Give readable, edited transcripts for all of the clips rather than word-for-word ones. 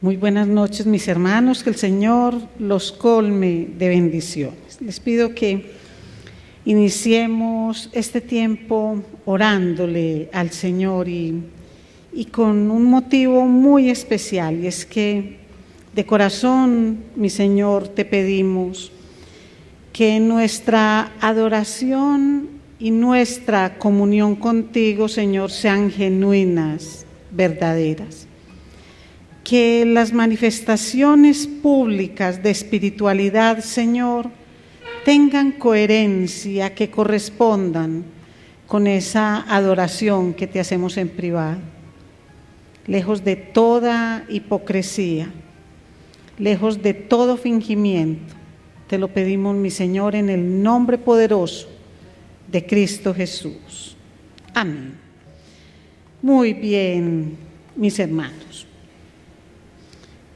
Muy buenas noches, mis hermanos, que el Señor los colme de bendiciones. Les pido que iniciemos este tiempo orándole al Señor y con un motivo muy especial, y es que de corazón, mi Señor, te pedimos que nuestra adoración y nuestra comunión contigo, Señor, sean genuinas, verdaderas. Que las manifestaciones públicas de espiritualidad, Señor, tengan coherencia, que correspondan con esa adoración que te hacemos en privado. Lejos de toda hipocresía, lejos de todo fingimiento, te lo pedimos, mi Señor, en el nombre poderoso de Cristo Jesús. Amén. Muy bien, mis hermanos.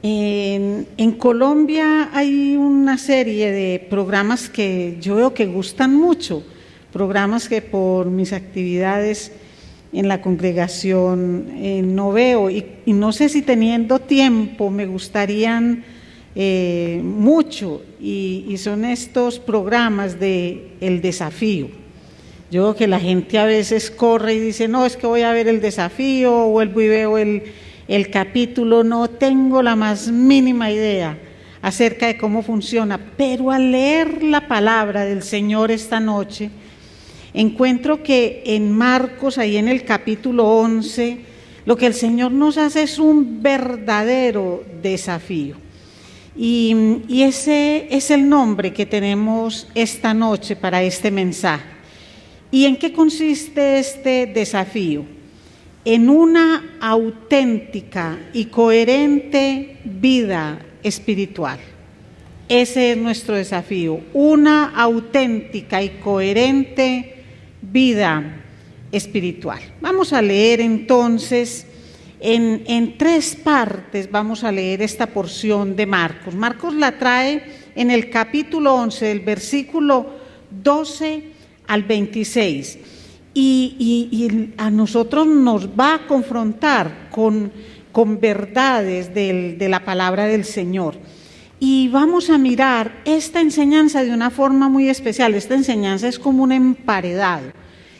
En Colombia hay una serie de programas que yo veo que gustan mucho, programas que por mis actividades en la congregación no veo y no sé si teniendo tiempo me gustarían mucho, y son estos programas de El Desafío. Yo veo que la gente a veces corre y dice, no, es que voy a ver El Desafío, o vuelvo y veo el capítulo, no tengo la más mínima idea acerca de cómo funciona, pero al leer la palabra del Señor esta noche, encuentro que en Marcos, ahí en el capítulo 11, lo que el Señor nos hace es un verdadero desafío. Y ese es el nombre que tenemos esta noche para este mensaje. ¿Y en qué consiste este desafío? En una auténtica y coherente vida espiritual. Ese es nuestro desafío, una auténtica y coherente vida espiritual. Vamos a leer entonces en tres partes, vamos a leer esta porción de Marcos. Marcos la trae en el capítulo 11, del versículo 12 al 26. Y a nosotros nos va a confrontar con verdades de la palabra del Señor. Y vamos a mirar esta enseñanza de una forma muy especial. Esta enseñanza es como un emparedado.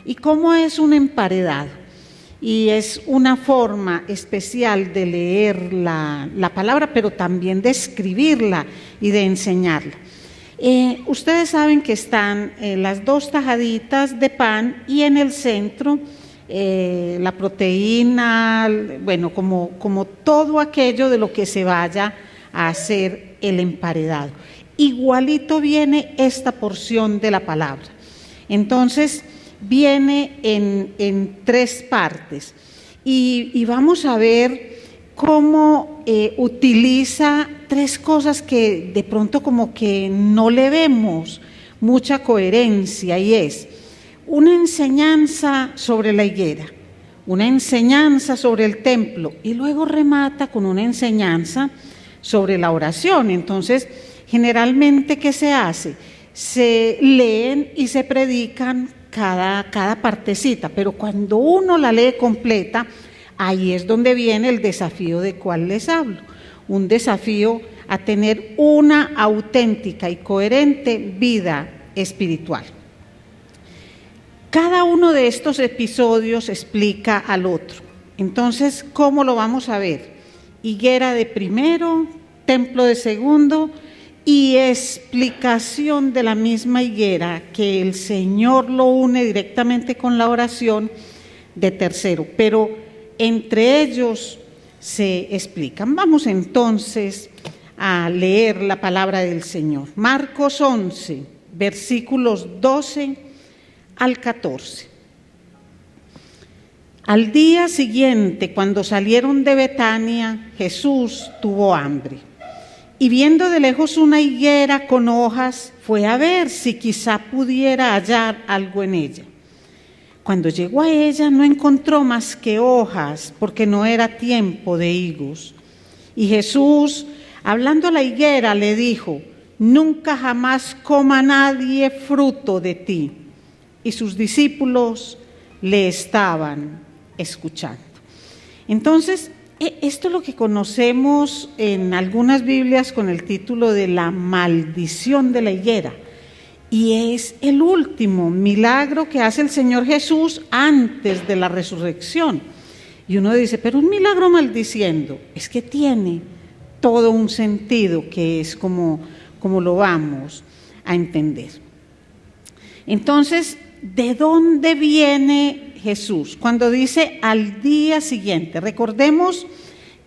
¿Y cómo es un emparedado? Y es una forma especial de leer la palabra, pero también de escribirla y de enseñarla. Ustedes saben que están las dos tajaditas de pan y en el centro la proteína, bueno, como todo aquello de lo que se vaya a hacer el emparedado. Igualito viene esta porción de la palabra. Entonces viene en tres partes y vamos a ver cómo utiliza tres cosas que de pronto como que no le vemos mucha coherencia, y es una enseñanza sobre la higuera, una enseñanza sobre el templo, y luego remata con una enseñanza sobre la oración. Entonces, generalmente, ¿qué se hace? Se leen y se predican cada partecita, pero cuando uno la lee completa, ahí es donde viene el desafío de cual les hablo, un desafío a tener una auténtica y coherente vida espiritual. Cada uno de estos episodios explica al otro. Entonces, ¿cómo lo vamos a ver? Higuera de primero, templo de segundo y explicación de la misma higuera, que el Señor lo une directamente con la oración, de tercero, pero entre ellos se explican. Vamos entonces a leer la palabra del Señor. Marcos 11, versículos 12 al 14. Al día siguiente, cuando salieron de Betania, Jesús tuvo hambre. Y viendo de lejos una higuera con hojas, fue a ver si quizá pudiera hallar algo en ella. Cuando llegó a ella, no encontró más que hojas, porque no era tiempo de higos. Y Jesús, hablando a la higuera, le dijo: nunca jamás coma nadie fruto de ti. Y sus discípulos le estaban escuchando. Entonces, Esto es lo que conocemos en algunas Biblias con el título de la maldición de la higuera. Y es el último milagro que hace el Señor Jesús antes de la resurrección. Y uno dice, pero un milagro maldiciendo, es que tiene todo un sentido que es como lo vamos a entender. Entonces, ¿de dónde viene Jesús? Cuando dice al día siguiente, recordemos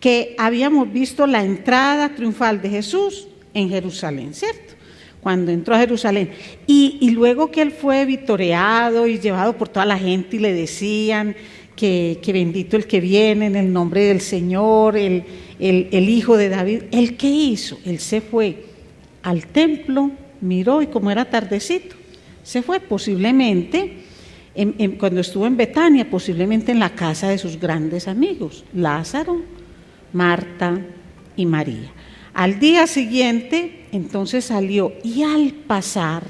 que habíamos visto la entrada triunfal de Jesús en Jerusalén, ¿cierto? Cuando entró a Jerusalén, y luego que él fue vitoreado y llevado por toda la gente y le decían que bendito el que viene en el nombre del Señor, el hijo de David. ¿Él qué hizo? Él se fue al templo, miró y como era tardecito, se fue posiblemente, cuando estuvo en Betania, posiblemente en la casa de sus grandes amigos, Lázaro, Marta y María. Al día siguiente, entonces salió y al pasar,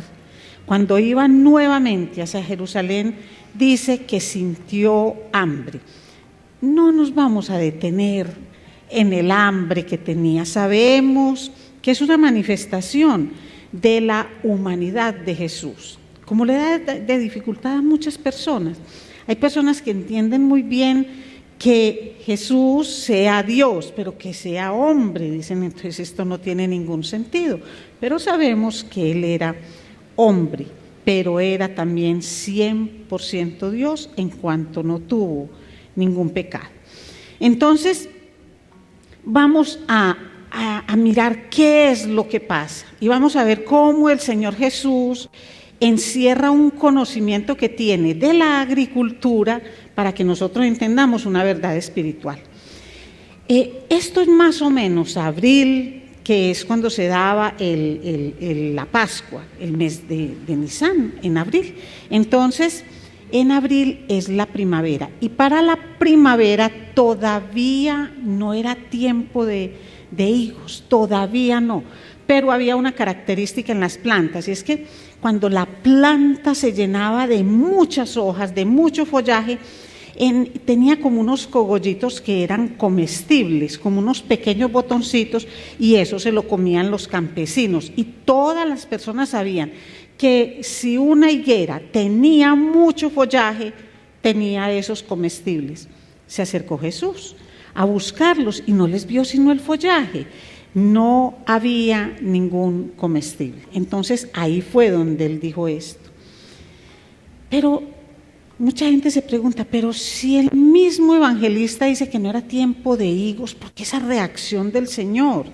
cuando iba nuevamente hacia Jerusalén, dice que sintió hambre. No nos vamos a detener en el hambre que tenía. Sabemos que es una manifestación de la humanidad de Jesús, como le da de dificultad a muchas personas. Hay personas que entienden muy bien que Jesús sea Dios, pero que sea hombre, dicen, entonces esto no tiene ningún sentido. Pero sabemos que Él era hombre, pero era también 100% Dios en cuanto no tuvo ningún pecado. Entonces, vamos a mirar qué es lo que pasa y vamos a ver cómo el Señor Jesús encierra un conocimiento que tiene de la agricultura para que nosotros entendamos una verdad espiritual. Esto es más o menos abril, que es cuando se daba la Pascua, el mes de Nisan, en abril. Entonces, en abril es la primavera, y para la primavera todavía no era tiempo de higos, todavía no, pero había una característica en las plantas, y es que cuando la planta se llenaba de muchas hojas, de mucho follaje, tenía como unos cogollitos que eran comestibles, como unos pequeños botoncitos, y eso se lo comían los campesinos, y todas las personas sabían que si una higuera tenía mucho follaje, tenía esos comestibles. Se acercó Jesús a buscarlos y no les vio sino el follaje, no había ningún comestible. Entonces ahí fue donde él dijo esto. Pero mucha gente se pregunta, pero si el mismo evangelista dice que no era tiempo de higos, ¿por qué esa reacción del Señor?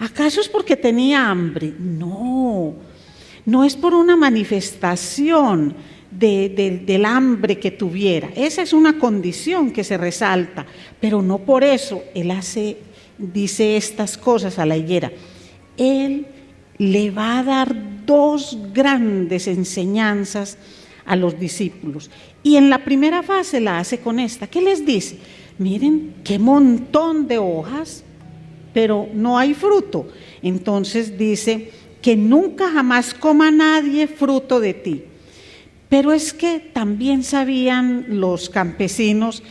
¿Acaso es porque tenía hambre? No es por una manifestación del hambre que tuviera. Esa es una condición que se resalta, pero no por eso él dice estas cosas a la higuera. Él le va a dar dos grandes enseñanzas a los discípulos. Y en la primera fase la hace con esta. ¿Qué les dice? Miren, qué montón de hojas, pero no hay fruto. Entonces dice que nunca jamás coma nadie fruto de ti. Pero es que también sabían los campesinos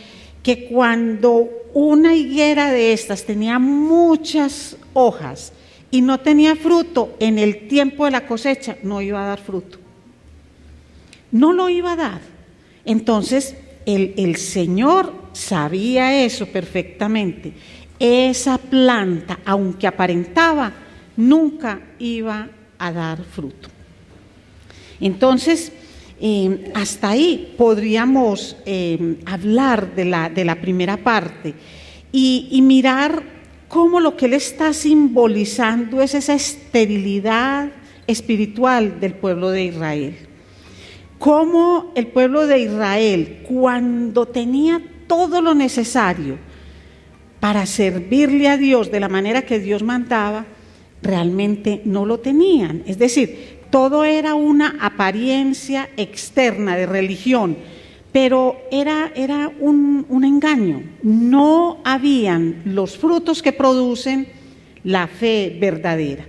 que cuando una higuera de estas tenía muchas hojas y no tenía fruto, en el tiempo de la cosecha no iba a dar fruto. No lo iba a dar. Entonces el Señor sabía eso perfectamente. Esa planta, aunque aparentaba, nunca iba a dar fruto. Entonces, hasta ahí podríamos hablar de la primera parte y mirar cómo lo que él está simbolizando es esa esterilidad espiritual del pueblo de Israel. Cómo el pueblo de Israel, cuando tenía todo lo necesario para servirle a Dios de la manera que Dios mandaba, realmente no lo tenían. Es decir, todo era una apariencia externa de religión, pero era un engaño. No habían los frutos que producen la fe verdadera.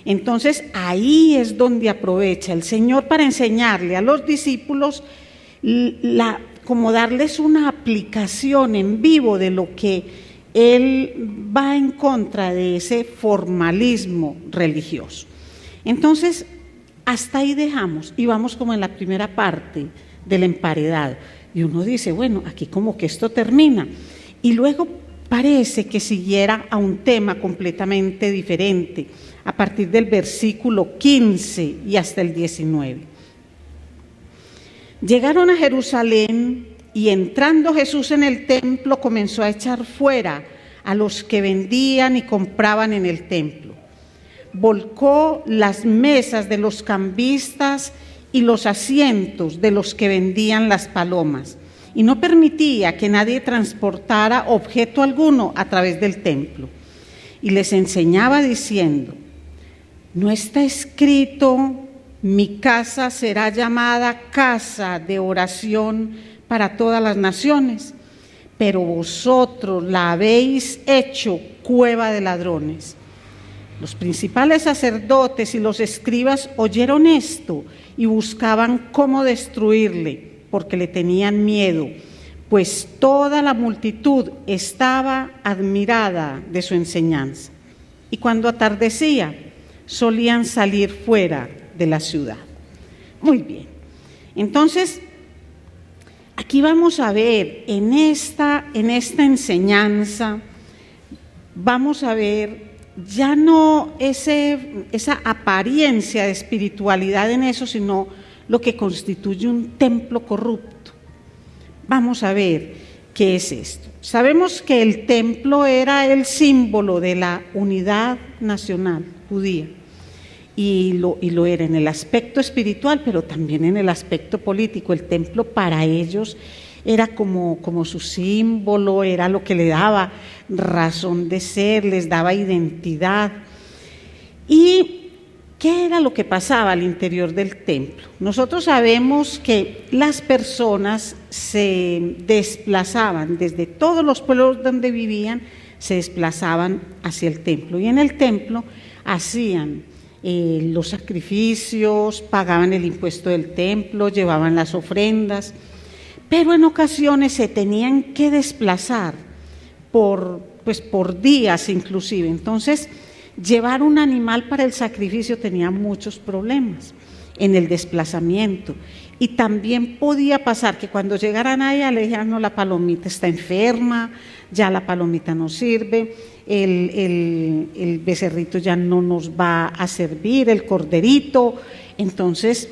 Entonces ahí es donde aprovecha el Señor para enseñarle a los discípulos como darles una aplicación en vivo de lo que él va en contra de ese formalismo religioso. Entonces, hasta ahí dejamos y vamos como en la primera parte del emparedado. Y uno dice, bueno, aquí como que esto termina. Y luego parece que siguiera a un tema completamente diferente, a partir del versículo 15 y hasta el 19. Llegaron a Jerusalén y entrando Jesús en el templo comenzó a echar fuera a los que vendían y compraban en el templo. Volcó las mesas de los cambistas y los asientos de los que vendían las palomas, y no permitía que nadie transportara objeto alguno a través del templo. Y les enseñaba diciendo: ¿no está escrito, mi casa será llamada casa de oración para todas las naciones? Pero vosotros la habéis hecho cueva de ladrones. Los principales sacerdotes y los escribas oyeron esto y buscaban cómo destruirle, porque le tenían miedo, pues toda la multitud estaba admirada de su enseñanza. Y cuando atardecía, solían salir fuera de la ciudad. Muy bien. Entonces, aquí vamos a ver, en esta enseñanza, vamos a ver ya no esa apariencia de espiritualidad en eso, sino lo que constituye un templo corrupto. Vamos a ver qué es esto. Sabemos que el templo era el símbolo de la unidad nacional judía, y lo era en el aspecto espiritual, pero también en el aspecto político. El templo para ellos era como su símbolo, era lo que le daba razón de ser, les daba identidad. ¿Y qué era lo que pasaba al interior del templo? Nosotros sabemos que las personas se desplazaban desde todos los pueblos donde vivían, se desplazaban hacia el templo, y en el templo hacían los sacrificios, pagaban el impuesto del templo, llevaban las ofrendas, pero en ocasiones se tenían que desplazar por días inclusive. Entonces, llevar un animal para el sacrificio tenía muchos problemas en el desplazamiento, y también podía pasar que cuando llegaran allá le dijeran: no, la palomita está enferma, ya la palomita no sirve, el becerrito ya no nos va a servir, el corderito. Entonces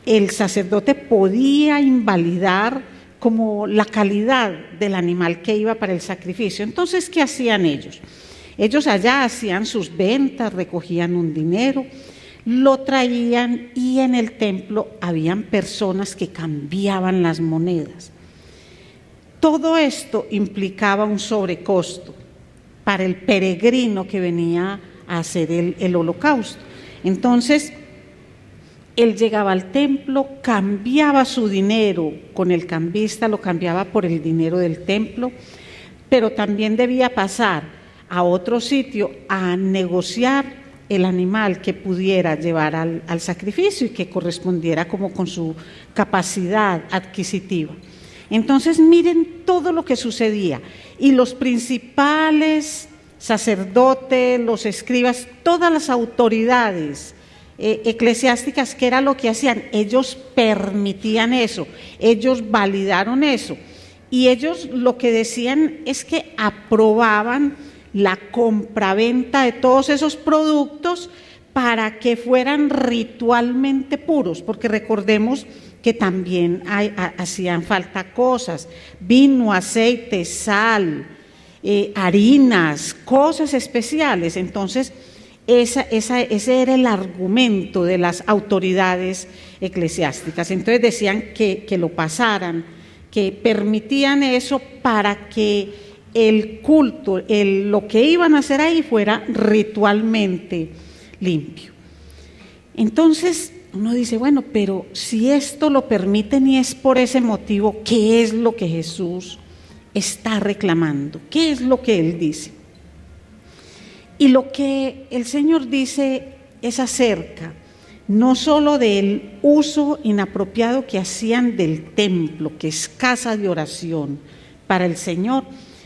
el sacerdote podía invalidar como la calidad del animal que iba para el sacrificio. Entonces, ¿qué hacían ellos? Ellos allá hacían sus ventas, recogían un dinero, lo traían, y en el templo habían personas que cambiaban las monedas. Todo esto implicaba un sobrecosto para el peregrino que venía a hacer el holocausto. Entonces, él llegaba al templo, cambiaba su dinero con el cambista, lo cambiaba por el dinero del templo, pero también debía pasar a otro sitio a negociar el animal que pudiera llevar al sacrificio y que correspondiera como con su capacidad adquisitiva. Entonces, miren todo lo que sucedía, y los principales sacerdotes, los escribas, todas las autoridades eclesiásticas, ¿qué era lo que hacían? Ellos permitían eso, ellos validaron eso, y ellos lo que decían es que aprobaban la compraventa de todos esos productos para que fueran ritualmente puros, porque recordemos que también hacían falta cosas: vino, aceite, sal, harinas, cosas especiales. Entonces, ese era el argumento de las autoridades eclesiásticas. Entonces decían que lo pasaran, que permitían eso para que el culto, lo que iban a hacer ahí fuera ritualmente limpio. Entonces uno dice, bueno, pero si esto lo permiten y es por ese motivo, ¿qué es lo que Jesús está reclamando? ¿Qué es lo que Él dice? Y lo que el Señor dice es acerca no solo del uso inapropiado que hacían del templo, que es casa de oración para el Señor,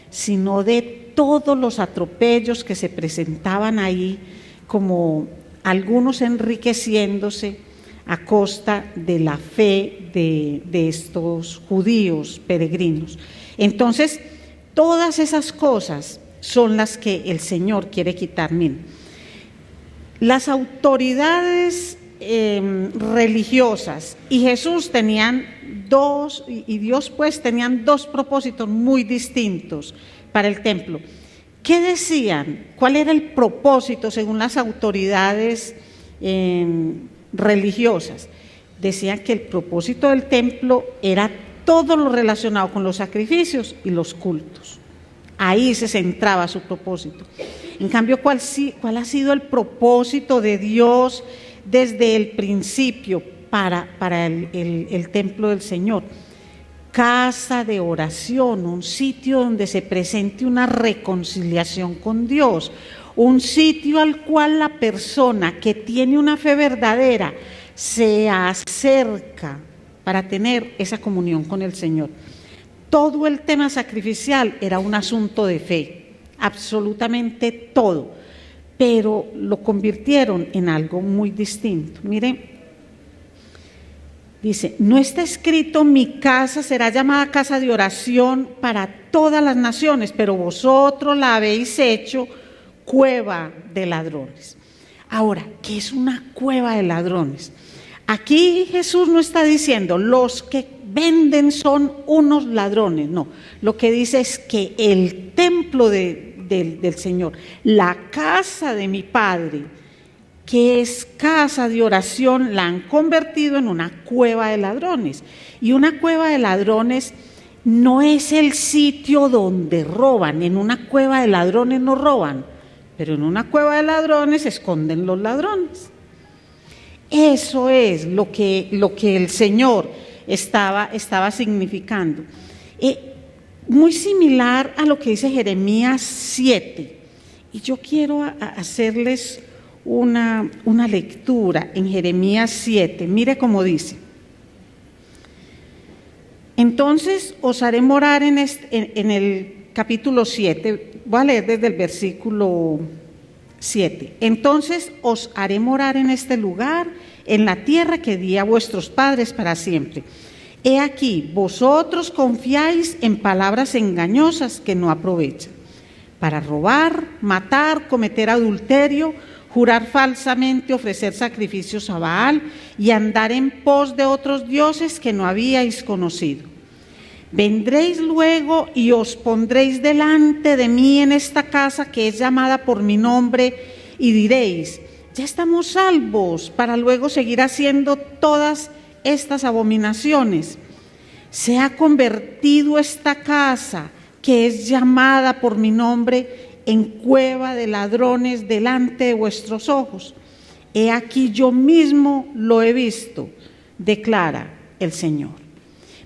sino de todos los atropellos que se presentaban ahí, como algunos enriqueciéndose a costa de la fe de estos judíos peregrinos. Entonces, todas esas cosas son las que el Señor quiere quitar. Miren, las autoridades religiosas y Jesús tenían dos, y Dios pues tenían dos propósitos muy distintos para el templo. ¿Qué decían? ¿Cuál era el propósito según las autoridades religiosas? Decían que el propósito del templo era todo lo relacionado con los sacrificios y los cultos. Ahí se centraba su propósito. En cambio, ¿cuál ha sido el propósito de Dios desde el principio para el templo del Señor? Casa de oración, un sitio donde se presente una reconciliación con Dios, un sitio al cual la persona que tiene una fe verdadera se acerca para tener esa comunión con el Señor. Todo el tema sacrificial era un asunto de fe, absolutamente todo, pero lo convirtieron en algo muy distinto. Miren, dice, no está escrito: mi casa será llamada casa de oración para todas las naciones, pero vosotros la habéis hecho cueva de ladrones. Ahora, ¿qué es una cueva de ladrones? Aquí Jesús no está diciendo los que venden son unos ladrones, no. Lo que dice es que el templo del Señor, la casa de mi Padre, que es casa de oración, la han convertido en una cueva de ladrones. Y una cueva de ladrones no es el sitio donde roban. En una cueva de ladrones no roban, pero en una cueva de ladrones se esconden los ladrones. Eso es lo que el Señor estaba significando. Muy similar a lo que dice Jeremías 7. Y yo quiero hacerles una lectura en Jeremías 7. Mire cómo dice: entonces os haré morar en el capítulo 7, voy a leer desde el versículo 7. Entonces os haré morar en este lugar, en la tierra que di a vuestros padres para siempre. He aquí, vosotros confiáis en palabras engañosas que no aprovechan, para robar, matar, cometer adulterio, jurar falsamente, ofrecer sacrificios a Baal y andar en pos de otros dioses que no habíais conocido. Vendréis luego y os pondréis delante de mí en esta casa que es llamada por mi nombre y diréis: ya estamos salvos, para luego seguir haciendo todas estas abominaciones. Se ha convertido esta casa que es llamada por mi nombre en cueva de ladrones delante de vuestros ojos. He aquí, yo mismo lo he visto, declara el Señor.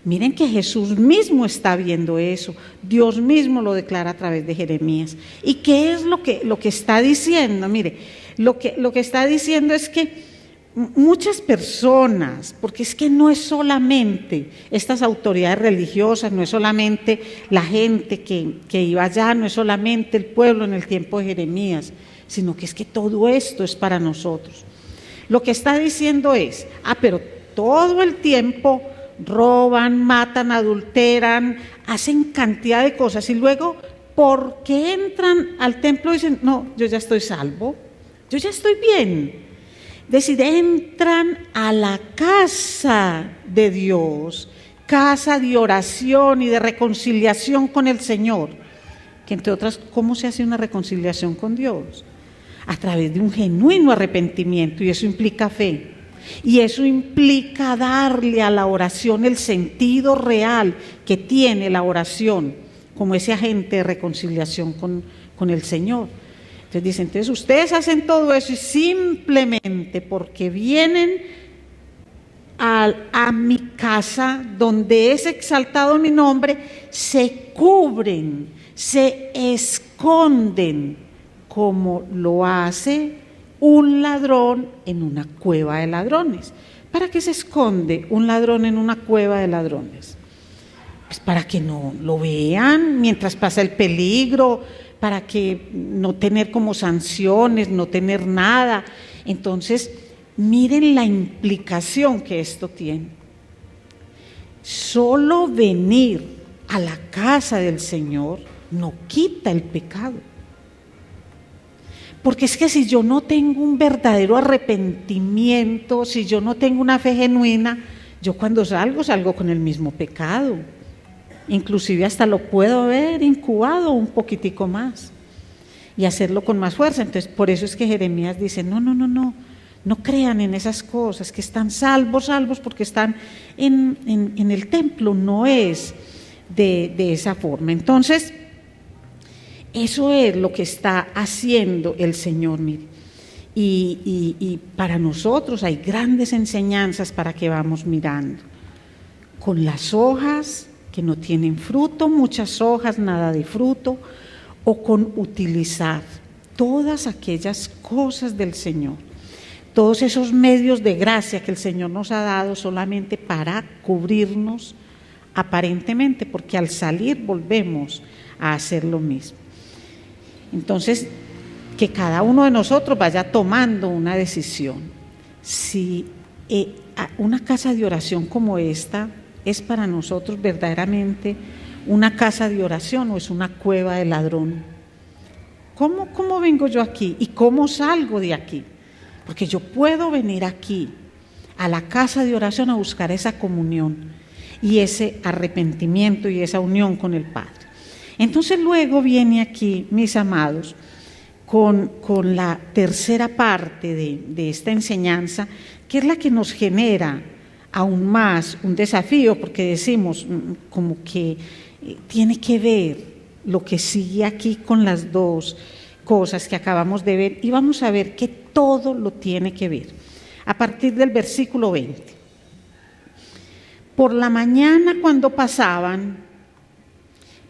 Miren que Jesús mismo está viendo eso, Dios mismo lo declara a través de Jeremías. ¿Y qué es lo que está diciendo? Mire, lo que está diciendo es que muchas personas, porque es que no es solamente estas autoridades religiosas, no es solamente la gente que iba allá, no es solamente el pueblo en el tiempo de Jeremías, sino que es que todo esto es para nosotros. Lo que está diciendo es: pero todo el tiempo roban, matan, adulteran, hacen cantidad de cosas y luego, ¿por qué entran al templo y dicen: no, yo ya estoy salvo, yo ya estoy bien? Es decir, entran a la casa de Dios, casa de oración y de reconciliación con el Señor, que entre otras, ¿cómo se hace una reconciliación con Dios? A través de un genuino arrepentimiento, y eso implica fe. Y eso implica darle a la oración el sentido real que tiene la oración, como ese agente de reconciliación con el Señor. Entonces dicen, entonces ustedes hacen todo eso y simplemente porque vienen a mi casa donde es exaltado mi nombre, se cubren, se esconden, como lo hace un ladrón en una cueva de ladrones. ¿Para qué se esconde un ladrón en una cueva de ladrones? Pues para que no lo vean mientras pasa el peligro, para que no tener como sanciones, no tener nada. Entonces, miren la implicación que esto tiene. Solo venir a la casa del Señor no quita el pecado. Porque es que si yo no tengo un verdadero arrepentimiento, si yo no tengo una fe genuina, yo cuando salgo con el mismo pecado. Inclusive hasta lo puedo haber incubado un poquitico más y hacerlo con más fuerza. Entonces, por eso es que Jeremías dice, no crean en esas cosas, que están salvos porque están en el templo, no es de esa forma. Entonces, eso es lo que está haciendo el Señor, mire. Y para nosotros hay grandes enseñanzas para que vamos mirando. Con las hojas que no tienen fruto, muchas hojas, nada de fruto, o con utilizar todas aquellas cosas del Señor, todos esos medios de gracia que el Señor nos ha dado solamente para cubrirnos aparentemente, porque al salir volvemos a hacer lo mismo. Entonces, que cada uno de nosotros vaya tomando una decisión. Si una casa de oración como esta es para nosotros verdaderamente una casa de oración o es una cueva de ladrón. ¿Cómo vengo yo aquí y cómo salgo de aquí? Porque yo puedo venir aquí a la casa de oración a buscar esa comunión y ese arrepentimiento y esa unión con el Padre. Entonces luego viene aquí, mis amados, con la tercera parte de esta enseñanza, que es la que nos genera aún más un desafío, porque decimos como que tiene que ver lo que sigue aquí con las dos cosas que acabamos de ver, y vamos a ver que todo lo tiene que ver. A partir del versículo 20. Por la mañana cuando pasaban,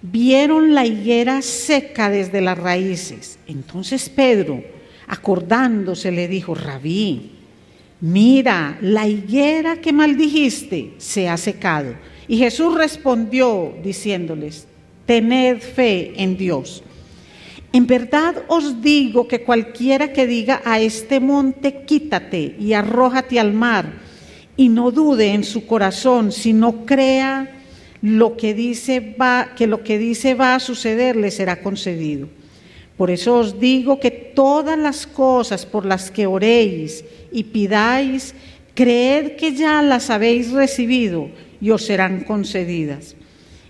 vieron la higuera seca desde las raíces. Entonces Pedro, acordándose, le dijo: Rabí, mira, la higuera que maldijiste se ha secado. Y Jesús respondió diciéndoles: tened fe en Dios. En verdad os digo que cualquiera que diga a este monte, quítate y arrójate al mar, y no dude en su corazón, sino crea que lo que dice va a suceder, le será concedido. Por eso os digo que todas las cosas por las que oréis y pidáis, creed que ya las habéis recibido y os serán concedidas.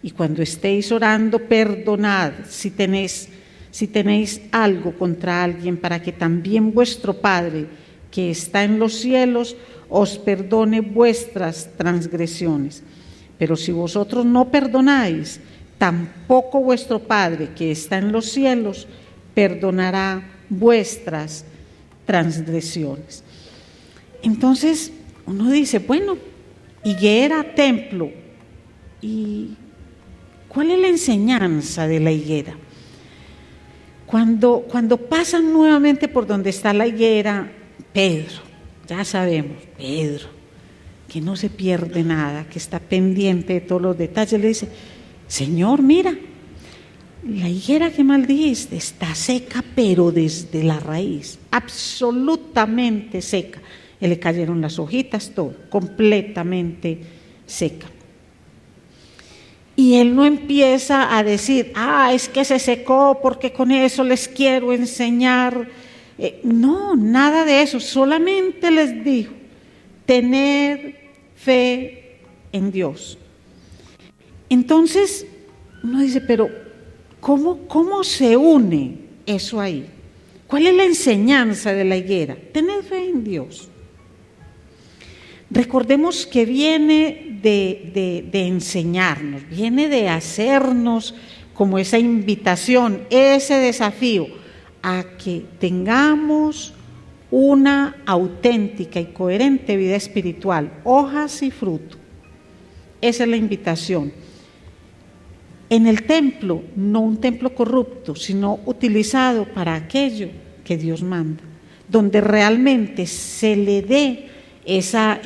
Y cuando estéis orando, perdonad si tenéis algo contra alguien, para que también vuestro Padre, que está en los cielos, os perdone vuestras transgresiones. Pero si vosotros no perdonáis, tampoco vuestro Padre, que está en los cielos, perdonará vuestras transgresiones. Entonces uno dice, bueno, higuera, templo, ¿y cuál es la enseñanza de la higuera? Cuando pasan nuevamente por donde está la higuera, Pedro, ya sabemos, Pedro, que no se pierde nada, que está pendiente de todos los detalles, le dice: Señor, mira, la higuera que maldijiste está seca, pero desde la raíz, absolutamente seca. Y le cayeron las hojitas, todo, completamente seca. Y él no empieza a decir: es que se secó porque con eso les quiero enseñar. No, nada de eso, solamente les dijo: tener fe en Dios. Entonces uno dice, pero ¿cómo se une eso ahí? ¿Cuál es la enseñanza de la higuera? Tener fe en Dios. Recordemos que viene de enseñarnos, viene de hacernos como esa invitación, ese desafío a que tengamos una auténtica y coherente vida espiritual, hojas y fruto. Esa es la invitación. En el templo, no un templo corrupto, sino utilizado para aquello que Dios manda, donde realmente se le dé esa,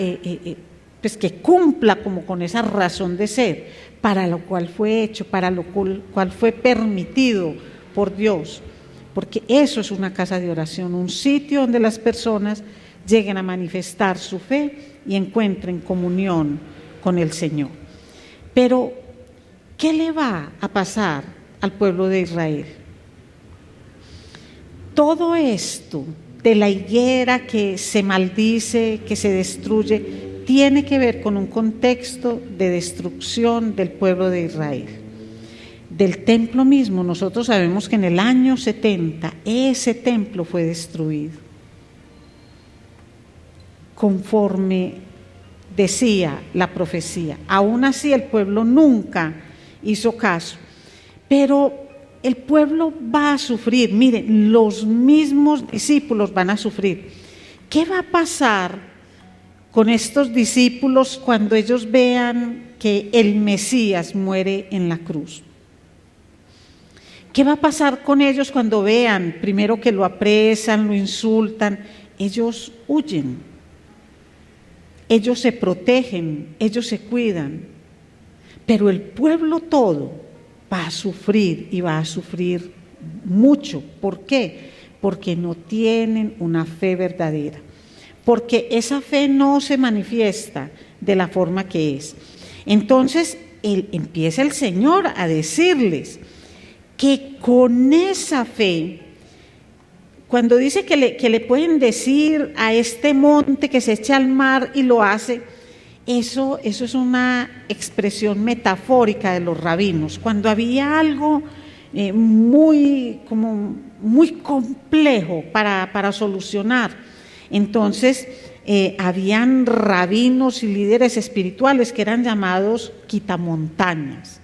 pues que cumpla como con esa razón de ser, para lo cual fue hecho, para lo cual fue permitido por Dios, porque eso es una casa de oración, un sitio donde las personas lleguen a manifestar su fe y encuentren comunión con el Señor. Pero, ¿qué le va a pasar al pueblo de Israel? Todo esto de la higuera que se maldice, que se destruye, tiene que ver con un contexto de destrucción del pueblo de Israel. Del templo mismo, nosotros sabemos que en el año 70 ese templo fue destruido, conforme decía la profecía. Aún así el pueblo nunca hizo caso, pero el pueblo va a sufrir. Miren, los mismos discípulos van a sufrir. ¿Qué va a pasar con estos discípulos cuando ellos vean que el Mesías muere en la cruz? ¿Qué va a pasar con ellos cuando vean primero que lo apresan, lo insultan? Ellos huyen, ellos se protegen, ellos se cuidan, pero el pueblo todo va a sufrir y va a sufrir mucho. ¿Por qué? Porque no tienen una fe verdadera, porque esa fe no se manifiesta de la forma que es. Entonces empieza el Señor a decirles que con esa fe, cuando dice que le pueden decir a este monte que se eche al mar y lo hace, eso es una expresión metafórica de los rabinos. Cuando había algo muy complejo para solucionar, entonces habían rabinos y líderes espirituales que eran llamados quitamontañas.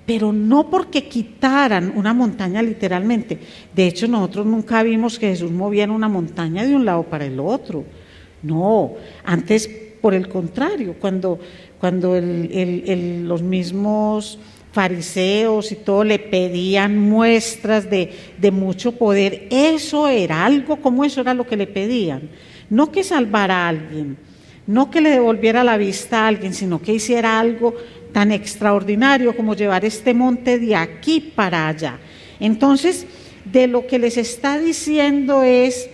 Pero no porque quitaran una montaña literalmente. De hecho, nosotros nunca vimos que Jesús moviera una montaña de un lado para el otro. No, antes, por el contrario, cuando los mismos fariseos y todo le pedían muestras de mucho poder, eso era algo como eso era lo que le pedían. No que salvara a alguien, no que le devolviera la vista a alguien, sino que hiciera algo tan extraordinario como llevar este monte de aquí para allá. Entonces, de lo que les está diciendo es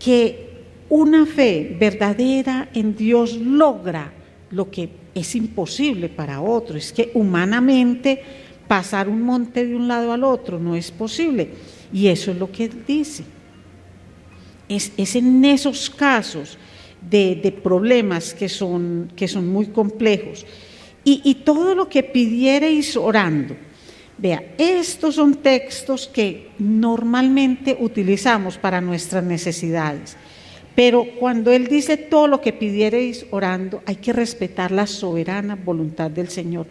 que una fe verdadera en Dios logra lo que es imposible para otro. Es que humanamente pasar un monte de un lado al otro no es posible. Y eso es lo que él dice. Es en esos casos de problemas que son muy complejos. Y todo lo que pidiereis orando. Vea, estos son textos que normalmente utilizamos para nuestras necesidades. Pero cuando él dice todo lo que pidiereis orando, hay que respetar la soberana voluntad del Señor.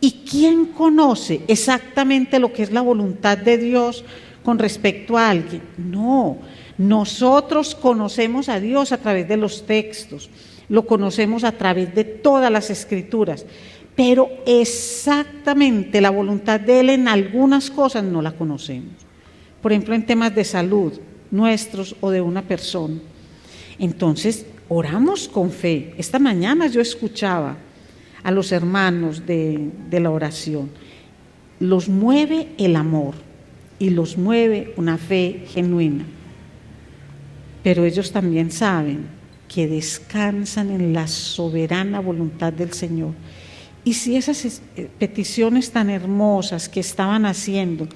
¿Y quién conoce exactamente lo que es la voluntad de Dios con respecto a alguien? No, nosotros conocemos a Dios a través de los textos. Lo conocemos a través de todas las escrituras, pero exactamente la voluntad de Él en algunas cosas no la conocemos. Por ejemplo, en temas de salud, nuestros o de una persona. Entonces, oramos con fe. Esta mañana yo escuchaba a los hermanos de la oración. Los mueve el amor y los mueve una fe genuina. Pero ellos también saben que descansan en la soberana voluntad del Señor. Y si esas peticiones tan hermosas que estaban haciendo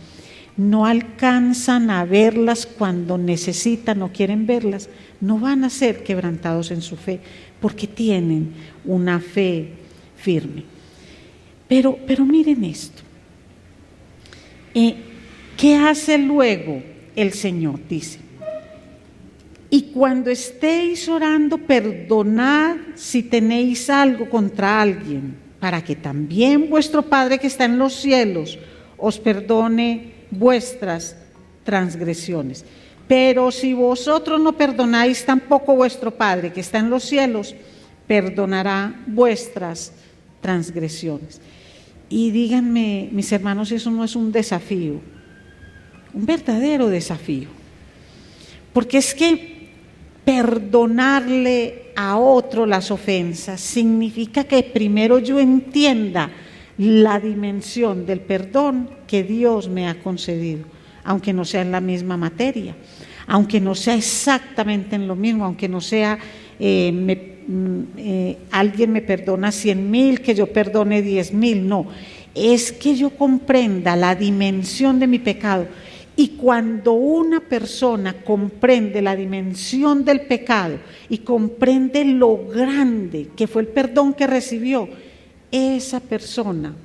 no alcanzan a verlas cuando necesitan o quieren verlas, no van a ser quebrantados en su fe, porque tienen una fe firme. Pero miren esto. ¿Qué hace luego el Señor? Dice: y cuando estéis orando, perdonad si tenéis algo contra alguien, para que también vuestro Padre que está en los cielos os perdone vuestras transgresiones. Pero si vosotros no perdonáis, tampoco vuestro Padre que está en los cielos perdonará vuestras transgresiones. Y díganme, mis hermanos, eso no es un desafío, un verdadero desafío. Porque es que perdonarle a otro las ofensas significa que primero yo entienda la dimensión del perdón que Dios me ha concedido. aunque no sea en la misma materia, aunque no sea exactamente en lo mismo, aunque no sea alguien me perdona 100,000, que yo perdone 10,000, no, es que yo comprenda la dimensión de mi pecado. Y cuando una persona comprende la dimensión del pecado y comprende lo grande que fue el perdón que recibió, esa persona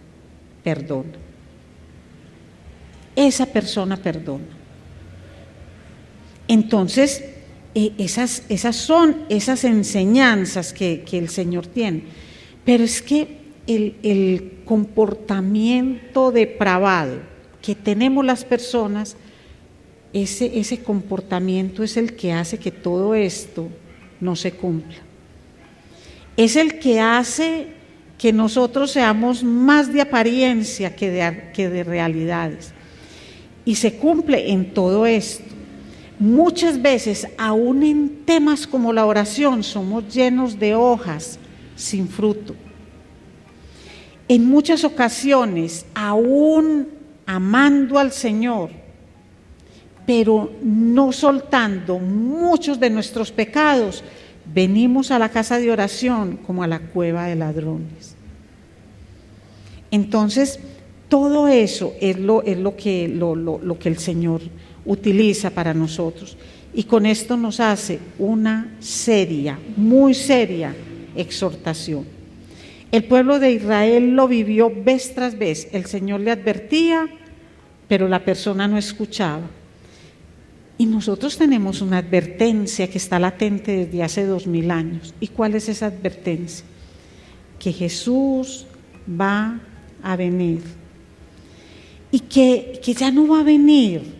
perdona. Esa persona perdona. Entonces, esas son esas enseñanzas que el Señor tiene. Pero es que el comportamiento depravado que tenemos las personas, ese comportamiento es el que hace que todo esto no se cumpla. Es el que hace que nosotros seamos más de apariencia que de realidades. Y se cumple en todo esto. Muchas veces, aún en temas como la oración, somos llenos de hojas sin fruto. En muchas ocasiones, aún amando al Señor, pero no soltando muchos de nuestros pecados, venimos a la casa de oración como a la cueva de ladrones. Entonces, todo eso es lo que el Señor utiliza para nosotros. Y con esto nos hace una seria, muy seria exhortación. El pueblo de Israel lo vivió vez tras vez. El Señor le advertía, pero la persona no escuchaba. Y nosotros tenemos una advertencia que está latente desde hace 2000 años. ¿Y cuál es esa advertencia? Que Jesús va a venir. Y que ya no va a venir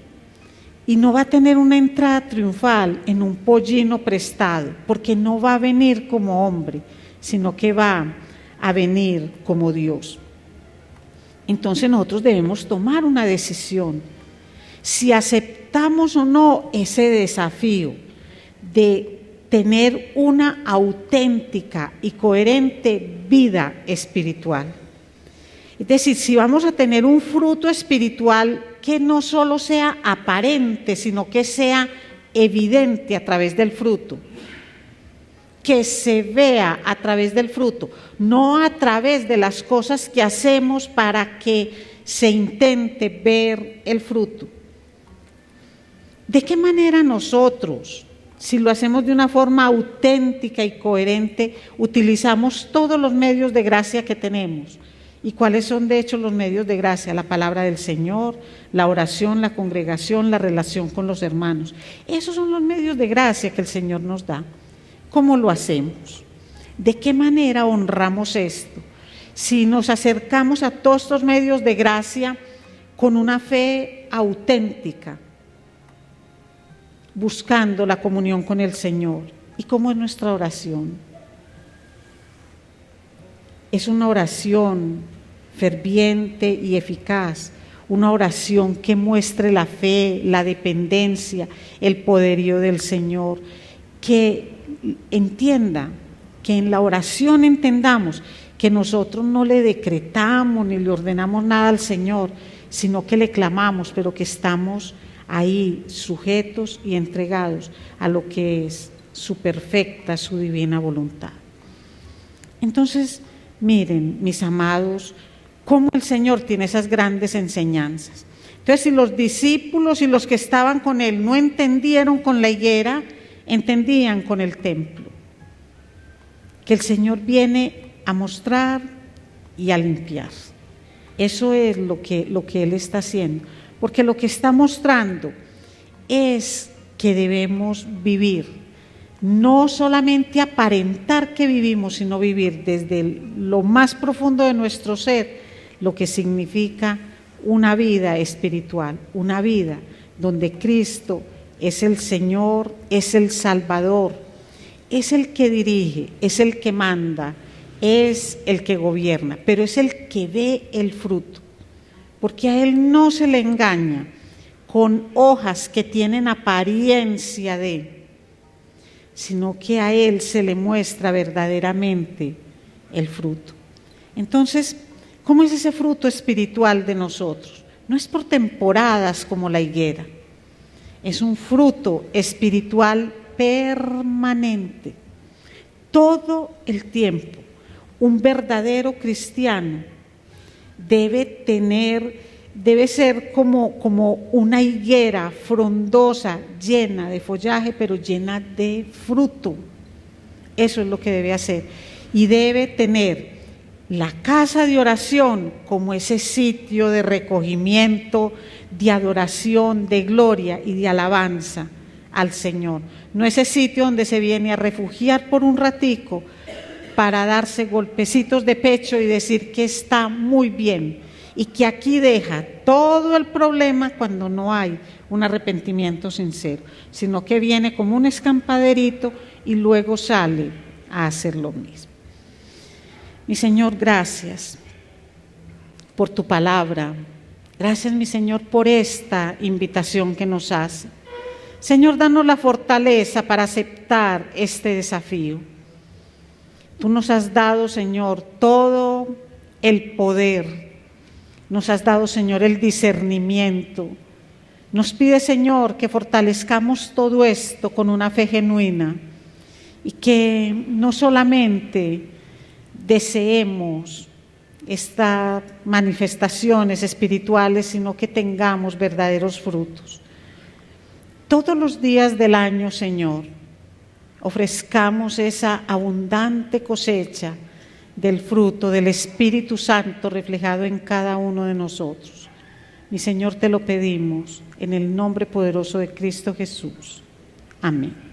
y no va a tener una entrada triunfal en un pollino prestado, porque no va a venir como hombre, sino que va a venir como Dios. Entonces nosotros debemos tomar una decisión, si aceptamos o no ese desafío de tener una auténtica y coherente vida espiritual. Es decir, si vamos a tener un fruto espiritual que no solo sea aparente, sino que sea evidente a través del fruto, que se vea a través del fruto, no a través de las cosas que hacemos para que se intente ver el fruto. ¿De qué manera nosotros, si lo hacemos de una forma auténtica y coherente, utilizamos todos los medios de gracia que tenemos? ¿Y cuáles son de hecho los medios de gracia? La palabra del Señor, la oración, la congregación, la relación con los hermanos. Esos son los medios de gracia que el Señor nos da. ¿Cómo lo hacemos? ¿De qué manera honramos esto? Si nos acercamos a todos estos medios de gracia con una fe auténtica, buscando la comunión con el Señor. ¿Y cómo es nuestra oración? Es una oración ferviente y eficaz, una oración que muestre la fe, la dependencia, el poderío del Señor, que entienda, que en la oración entendamos que nosotros no le decretamos ni le ordenamos nada al Señor, sino que le clamamos, pero que estamos ahí sujetos y entregados a lo que es su perfecta, su divina voluntad. Entonces, miren, mis amados, cómo el Señor tiene esas grandes enseñanzas. Entonces, si los discípulos y los que estaban con Él no entendieron con la higuera, entendían con el templo. Que el Señor viene a mostrar y a limpiar. Eso es lo que Él está haciendo. Porque lo que está mostrando es que debemos vivir, no solamente aparentar que vivimos, sino vivir desde lo más profundo de nuestro ser, lo que significa una vida espiritual, una vida donde Cristo es el Señor, es el Salvador, es el que dirige, es el que manda, es el que gobierna, pero es el que ve el fruto, porque a Él no se le engaña con hojas que tienen apariencia de, sino que a Él se le muestra verdaderamente el fruto. Entonces, ¿cómo es ese fruto espiritual de nosotros? no es por temporadas como la higuera, es un fruto espiritual permanente, todo el tiempo. Un verdadero cristiano debe ser como una higuera frondosa, llena de follaje, pero llena de fruto. Eso es lo que debe hacer. Y debe tener la casa de oración como ese sitio de recogimiento, de adoración, de gloria y de alabanza al Señor. No ese sitio donde se viene a refugiar por un ratico para darse golpecitos de pecho y decir que está muy bien y que aquí deja todo el problema cuando no hay un arrepentimiento sincero, sino que viene como un escampaderito y luego sale a hacer lo mismo. Mi Señor, gracias por tu palabra. Gracias, mi Señor, por esta invitación que nos hace. Señor, danos la fortaleza para aceptar este desafío. Tú nos has dado, Señor, todo el poder. Nos has dado, Señor, el discernimiento. Nos pide, Señor, que fortalezcamos todo esto con una fe genuina y que no solamente deseemos estas manifestaciones espirituales, sino que tengamos verdaderos frutos. Todos los días del año, Señor, ofrezcamos esa abundante cosecha del fruto del Espíritu Santo reflejado en cada uno de nosotros. Mi Señor, te lo pedimos en el nombre poderoso de Cristo Jesús. Amén.